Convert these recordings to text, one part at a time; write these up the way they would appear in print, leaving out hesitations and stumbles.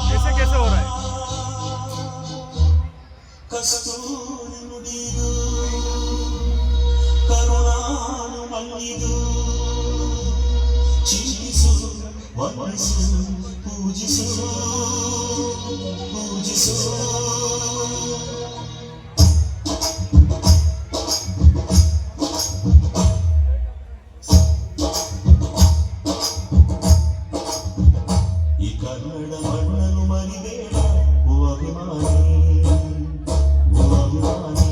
कैसे कैसे हो रहा है? ಕಸ್ತೂರಿ ನುಡಿದು ಕರುಣಾನು ಮಲ್ಲಿದು ಚಿಂತಿಸು ವಂದಿಸು ಪೂಜಿಸು ಪೂಜಿಸು ಈ ಕನ್ನಡ ಮಣ್ಣನ್ನು ಮರಿಬೇಡ ಓ ಅಭಿಮಾನಿ, ಓ ಅಭಿಮಾನಿ.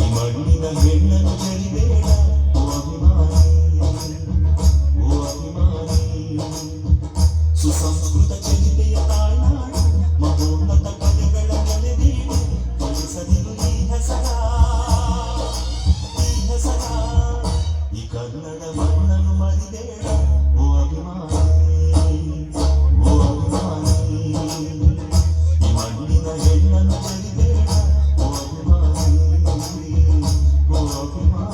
ಈ ಮಣ್ಣಿನ ಹೆಣ್ಣನ್ನು ಜರಿಬೇಡ ಓ ಅಭಿಮಾನಿ, ಓ ಅಭಿಮಾನಿ. ಸುಸಂಸ್ಕೃತ ಚರಿತೆಯ ತಾಯ್ನಾಡು ಮಹೋನ್ನತ ಕಲೆಗಳ ನೆಲೆದೀಡು ಬಳಸದಿರು ಈ ಹೆಸರ, ಈ ಹೆಸರ. ಈ ಕನ್ನಡ ಮಣ್ಣನ್ನು ಮರಿಬೇಡ ಓ ಅಭಿಮಾನಿ, ಓ ಅಭಿಮಾನಿ. ಈ ಮಣ್ಣಿನ ಹೆಣ್ಣನ್ನು ಜರಿಬೇಡ ಓ ಅಭಿಮಾನಿ, ಓ ಅಭಿಮಾನಿ.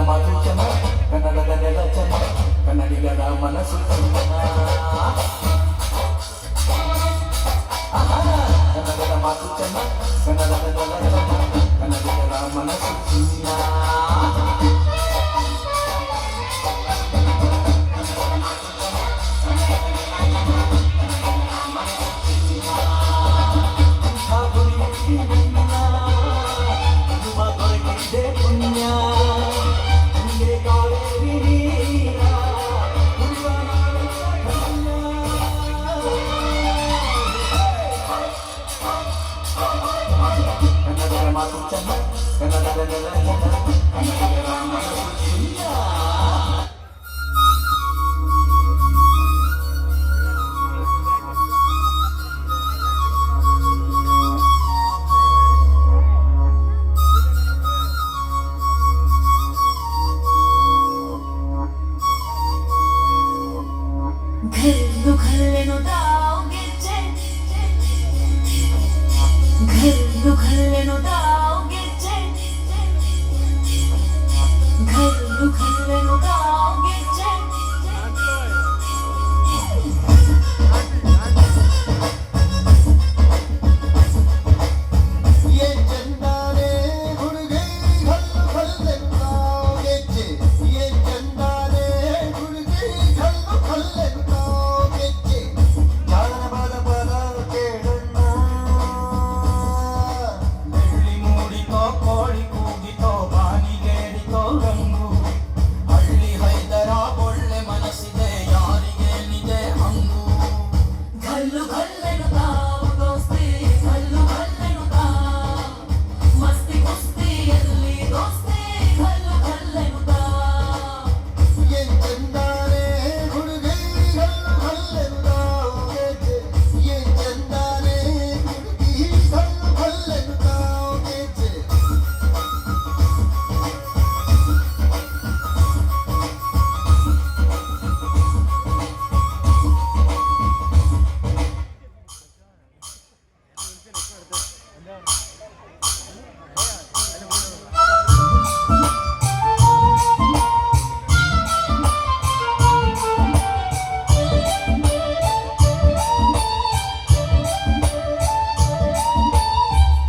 ಮಾತು ಚೆನ್ನ ಕನ್ನಡದ ನೆಲ ಚೆನ್ನ ಕನ್ನಡಿಗರ ಮನಸ್ಸು ಚೆನ್ನ ಕನ್ನಡದ ಮಾತು ಚೆನ್ನ ಕನ್ನಡದ ನೆಲ ಚೆನ್ನ ಕನ್ನಡಿಗರ ಮನಸ್ಸು ಚಿನ್ನ घल्लू घल्लेनो दावगेचे घल्लू घल्लेनो दावगेचे घल्लू घल्लेनो दावगेचे ये चंदाने गुड़गे घल्लू घल्लेनो दावगेचे ये चंदाने गुड़गे घल्लू घल्लेनो दावगेचे ಜಾಣನ ಪದ ಪದ ಕೇಳಣ್ಣ ಬೆಳ್ಳಿ ಮೂಡಿತೋ ಕೋಳಿ ಕೂಗಿತೋ ಬಾನಿಗೇರಿತೋ ರಂಗು ಹಳ್ಳಿ ಹೈದರ ಒಳ್ಳೆ ಮನಸ್ಸಿದೆ ಯಾರಿಗೇನಿದೆ ಹಂಗು घल्लू घल्लेनो दाव दोस्ती घल्लू घल्लेनो दाव मस्ती कुस्ती ಎಲ್ಲಿ दोस्ती घल्लू घल्लेनो दाव ये चंदाने गुड़गे घल्लू घल्लेनो दावगेचे ये चंदाने गुड़गे घल्लू घल्लेनो दावगेचे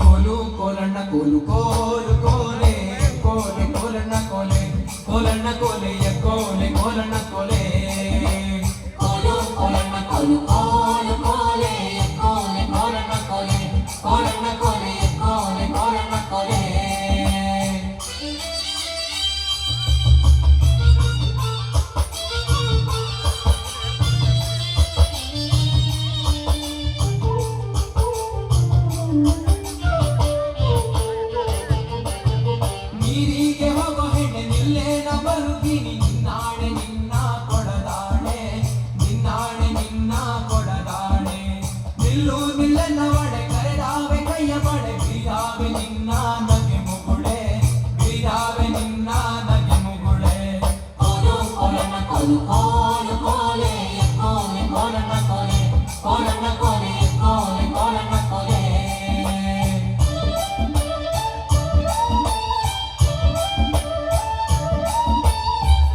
ಕೋಲು ಕೋಲಣ್ಣ ಕೋಲು ಕೋಲು ಕೋಲೆ ಕೋಲೆ ಕೋಲಣ್ಣ ಕೋಲೆ ಕೋಲಣ್ಣ ಕೋಲೆಯ ಕೋಲೆ ಕೋಲಣ್ಣ ಕೋಲೆ ಕೋಲು ಕೋಲಣ್ಣ ಕೋಲು ಕೋಲು ಕೋಲೆ ಕೋಲೆ ಕೋಲಣ್ಣ ಕೋಲೆ ಕೋಲಣ್ಣ ಕೋಲೆಯ ಕೋಲೆ ಕೋಲಣ್ಣ ಕೋಲೆ ನೀರಿಗೆ ಹೋಗೋ ಹೆಣ್ಣೆ ನಿಲ್ಲೇನ ಬರುತ್ತೀನಿ ನಿನ್ನಾಣೆ ನಿನ್ನ ಕೊಡದಾಣೆ ನಿನ್ನಾಣೆ ನಿನ್ನ ಕೊಡದಾಣೆ ನಿಲ್ಲು ನಿಲ್ಲನ್ನ ಒಡೆ ಕರೆದಾವೆ ಕೈಯ ಬಡೆ ಬೀರಾವೆ ನಿನ್ನ ನಗೆ ಮುಗುಳೆ ಬೀರಾವೆ ನಿನ್ನ ನಗೆ ಮುಗುಳೆ ಕೋಲು ಕೋಲಣ್ಣ ಕೋಲು ಕೋಲು ಕೋಲೆ ಕೋಲೆ ಕೋಲಣ್ಣ ಕೋಲೆ ಕೋಲಣ್ಣ ಕೋಲೆ ಕೋಲೆ ಕೋಲಣ್ಣ ಕೋಲೆ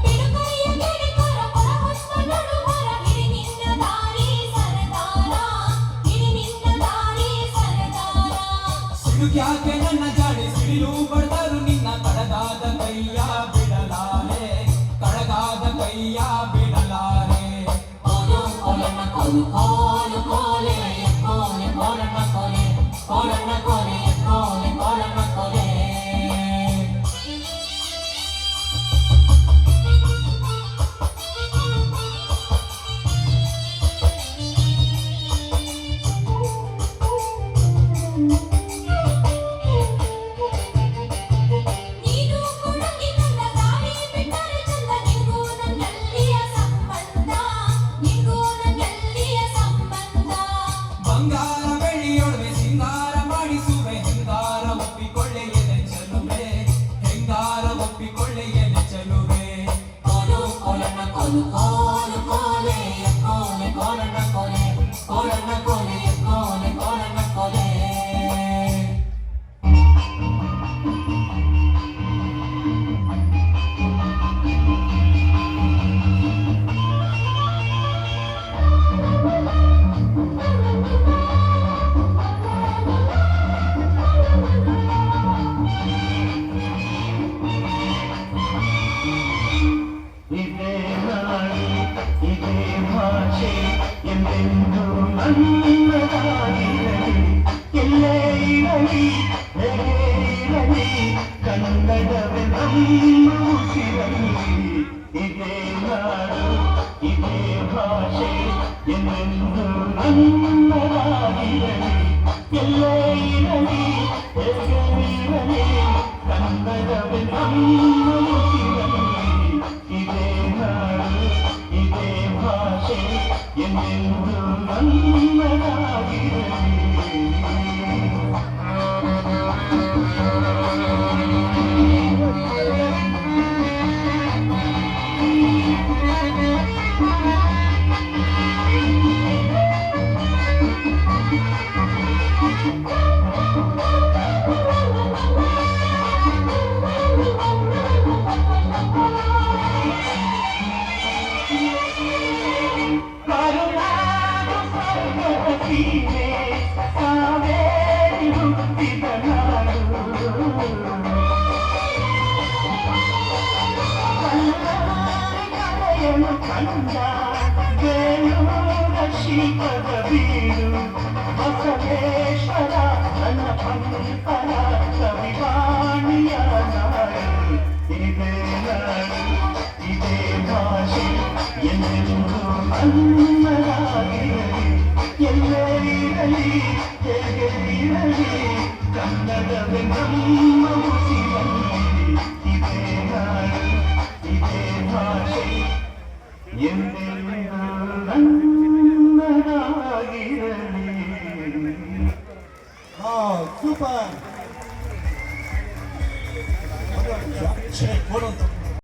ಬಿಡುಗಡೆಯ ಗೆಳೆಕರ ಪರವಸ್ವ ನಡುವರ ಹಿಡಿ ನಿನ್ನ ದಾರಿ ಸರದಾರ ಹಿಡಿ ನಿನ್ನ ದಾರಿ ಸರದಾರ ಸಿಡುಕ್ಯಾಕೆ ನನ್ನ ಜಾಡಿ ಸಿಡಿಲು ಬಡ್ದರು ನಿನ್ನ ಕಡಗಾದ ಕೈಯ ಬಿಡಲಾರೆ ಕಡಗಾದ ಕೈಯ ಬಿಡಲಾರೆ ಕೋಲು ಕೋಲಣ್ಣ ಕೋಲು ಕೋಲು ಕೋಲೆ ಕೋಲೆ ಕೋಲಣ್ಣ ಕೋಲೆ ಕೋಲಣ್ಣ ಕೋಲೆ ಕೋಲೆ ಕೋಲಣ್ಣ ಕೋಲೆ ನೀನು ಕೊಡಗಿ ನನ್ನ ದಾರಿ ಬಿಟ್ಟರೆ ಚಂದ ನಿನ್ಗೂ ನನ್ನಲ್ಲಿಯ ಸಂಬಂಧ ನಿನ್ಗೂ ನನ್ನಲ್ಲಿಯ ಸಂಬಂಧ ಹೇಗೆ ಇರಲಿ ಕನ್ನಡವೇ ನಮ್ಮ ಉಸಿರಲ್ಲಿ. ಇದೇ ನಾಡು ಇದೇ ಭಾಷೆ ಎಂದೆಂದು ನನ್ನದಾಗಿರಲಿ. ಕರುನಾಡು ಸ್ವರ್ಗದ ಸೀಮೆ ಕಾವೇರಿ ಹುಟ್ಟಿದ ನಾಡು. ಕಲ್ಲರಿ ಕಲೆಯನು ಕಂಡ ಬೇಲೂರ ಶ್ರೀಪದ ಬೀಡು. ಬಸವೇಶ್ವರ ನನ್ನ ಪಂಪರ ಕವಿವಾಣಿಯ ನಾಡು. ಇದೇ ನಾಡು ಇದೇ ಭಾಷೆ ಎಂದೆಂದು ನನ್ನದಾಗಿರಲಿ. ಎಲ್ಲೇ ಇರಲಿ ಹೇಗೆ ಇರಲಿ ಕನ್ನಡವೇ ನಮ್ಮ ಉಸಿರಲ್ಲಿ. ಇದೇ ನಾಡು ಇದೇ ಭಾಷೆ ಎಂದೆಂದು ನನ್ನದಾಗಿರಲಿ. ಸೂಪರ್.